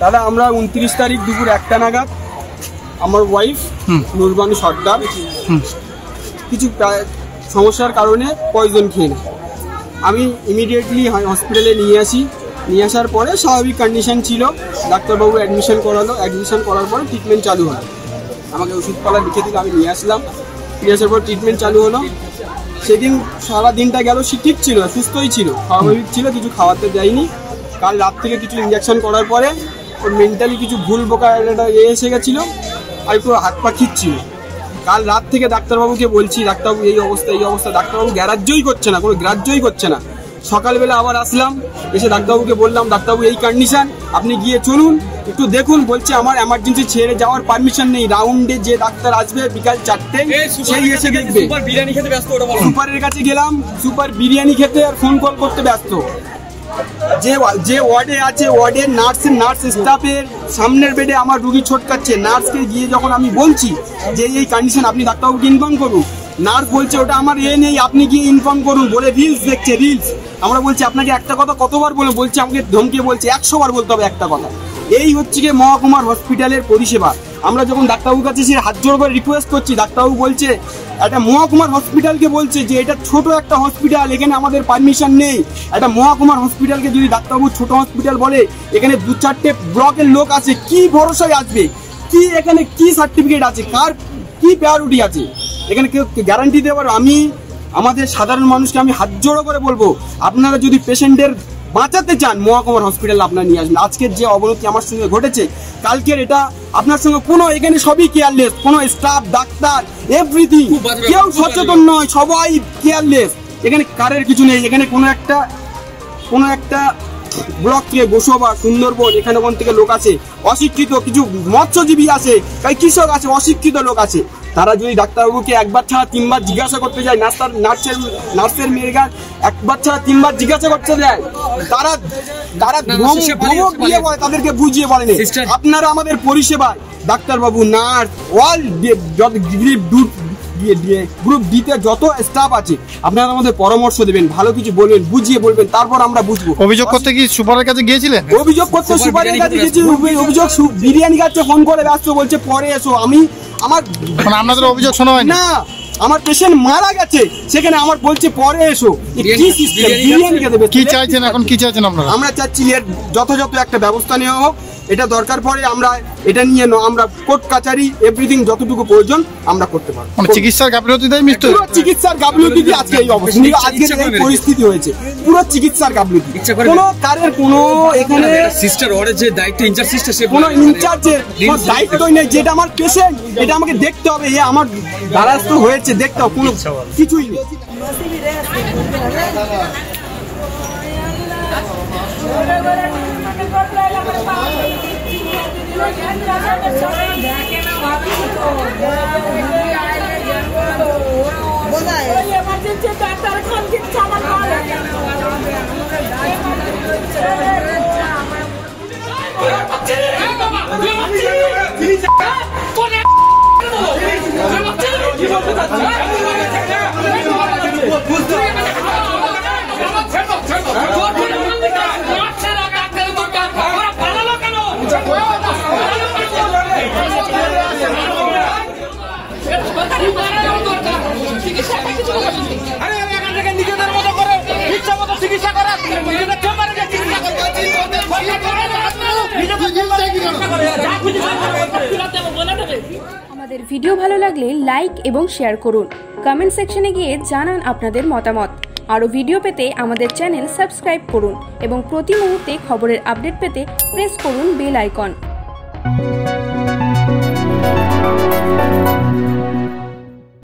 দাদা আমরা 29 তারিখ দুপুর 1টা নাগাদ আমার ওয়াইফ নুরবানু সর্দার কিছু সমস্যার কারণে পয়জন খেয়ে নেয়। আমি ইমিডিয়েটলি হসপিটালে নিয়ে আসার পরে স্বাভাবিক কন্ডিশন ছিল, ডাক্তারবাবু অ্যাডমিশন করালো, অ্যাডমিশন করার পরে ট্রিটমেন্ট চালু হলো। আমাকে ওষুধপালা লিখে দিল, আমি নিয়ে আসলাম, নিয়ে আসার পর ট্রিটমেন্ট চালু হলো। সেদিন সারা দিনটা গেল, সে ঠিক ছিল, সুস্থই ছিল, স্বাভাবিক ছিল, কিছু খাওয়াতে দেয়নি। কাল রাত থেকে কিছু ইঞ্জেকশন করার পরে ওর মেন্টালি কিছু ভুল বোকা এসে গেছিলো আর একটু হাত পা খিচ্ছিল। কাল রাত থেকে ডাক্তারবাবুকে বলছি, ডাক্তারবাবু এই অবস্থা, ডাক্তারবাবু গ্রাহ্যই করছে না, কোনো গ্রাহ্যই করছে না। সকালবেলা আবার আসলাম, এসে ডাক্তারবাবুকে বললাম, ডাক্তারবাবু এই কন্ডিশন, আপনি গিয়ে চলুন একটু দেখুন। বলছে আমার এমার্জেন্সি ছেড়ে যাওয়ার পারমিশন নেই, রাউন্ডে যে ডাক্তার আসবে বিকাল 4টে সেই এসে দেখবে। সুপারের কাছে গেলাম, সুপার বিরিয়ানি খেতে আর ফোন কল করতে ব্যস্ত। যে ওয়ার্ডে আছে, ওয়ার্ডের নার্স স্টাফের সামনের বেডে আমার রুগী ছোটকাচ্ছে। নার্সকে গিয়ে যখন আমি বলছি যে এই কন্ডিশন, আপনি ডাক্তারবাবুকে ইনফর্ম করুন, নার্স বলছে ওটা আমার নেই, আপনি গিয়ে ইনফর্ম করুন, বলে রিলস দেখছে, রিলস। আমরা বলছি আপনাকে একটা কথা কতবার বলছে, আমাকে ধমকে বলছে 100 বার বলতে হবে একটা কথা। এই হচ্ছে কি মহকুমার হসপিটালের পরিষেবা। আমরা যখন ডাক্তারবাবুর কাছে সে হাত জোড় করে রিকোয়েস্ট করছি, ডাক্তারবাবু বলছে একটা মহকুমার হসপিটালকে বলছে যে এটা ছোট একটা হসপিটাল, এখানে আমাদের পারমিশন নেই। একটা মহকুমার হসপিটালকে যদি ডাক্তারবাবু ছোট হসপিটাল বলে, এখানে 2-4টে ব্লকের লোক আছে, কি ভরসায় আসবে? কি এখানে কি সার্টিফিকেট আছে, কার কি প্রায়োরিটি আছে? এখানে কেউ গ্যারান্টি দিতে পারো? আমি আমাদের সাধারণ মানুষকে আমি হাত জোড়ো করে বলবো, আপনারা যদি পেশেন্টের বাঁচাতে চান মহকুমার হসপিটাল আপনারা নিয়ে আসবেন। আজকের যে অবনতি আমার সঙ্গে ঘটেছে, কালকের এটা আপনার সঙ্গে কোনো, এখানে সবই কেয়ারলেস, কোনো স্টাফ, ডাক্তার, এভরিথিং, কেউ সচেতন নয়, সবাই কেয়ারলেস। এখানে কারের কিছু নেই। এখানে কোনো একটা ব্লক থেকে গোসবা, সুন্দরবন, এখানে ওখান থেকে লোক আছে, অশিক্ষিত কিছু মৎস্যজীবী আছে, কৃষক আছে, অশিক্ষিত লোক আছে। তারা যদি ডাক্তারবাবুকে একবার ছাড়া 3বার জিজ্ঞাসা করতে যায়, নার্সের মেয়েরা একবার ছাড়া 3বার জিজ্ঞাসা করতে যায়, তারা ধমক দিয়ে বলে, তাদেরকে বুঝিয়ে বলেন আপনারা আমাদের পরিষেবায় ডাক্তারবাবু, নার্স, অল গ্রুপ দিতে যত স্টাফ আছে আপনারা আমাদের পরামর্শ দেবেন, ভালো কিছু বলবেন, বুঝিয়ে বলবেন, তারপর আমরা বুঝবো। অভিযোগ করতে কি সুপারের কাছে গিয়েছিলেন? অভিযোগ করতে সুপারের কাছে গেছি, অভিযোগ বিরিয়ানি কাছে ফোন করে ব্যস্ত, বলছে পরে এসো। আপনাদের অভিযোগ শোনা হয় না, আমার পেশেন্ট মারা গেছে, সেখানে আমার বলছে পরে এসো। কি সিস্টেম? বিরিয়ানি খেতে দেবে? কি চাইছেন এখন, কি চাইছেন আপনারা? আমরা চাচ্ছি এর যথাযথ একটা ব্যবস্থা নেওয়া হোক। এটা দরকার পড়ে আমরা এটা নিয়ে আমরা কোর্ট কাচারি এভরিথিং যতটুকু প্রয়োজন আমরা করতে পারবো। মানে চিকিৎসার গাফিলতি দেয় মৃত্যু, চিকিৎসার গাফিলতি দিয়ে আজকে এই অবস্থা, আজকের এই পরিস্থিতি হয়েছে, পুরো চিকিৎসার গাফিলতি। কোনো কারের কোনো এখানে সিস্টার ওর যে দায়িত্ব ইনচার্জ সিস্টার, সে কোনো ইনচার্জের কোনো দায়িত্বই নেই। যেটা আমার পেশেন্ট, এটা আমাকে দেখতে হবে, এ আমার দ্বারস্থ হয়েছে, দেখতে হবে, কোনো কিছুই নেই। চিকিৎসা ভিডিও ভালো লাগলে লাইক এবং শেয়ার করুন। কমেন্ট সেকশনে গিয়ে জানান আপনাদের মতামত। আরও ভিডিও পেতে আমাদের চ্যানেল সাবস্ক্রাইব করুন এবং প্রতি মুহূর্তে খবরের আপডেট পেতে প্রেস করুন বেল আইকন।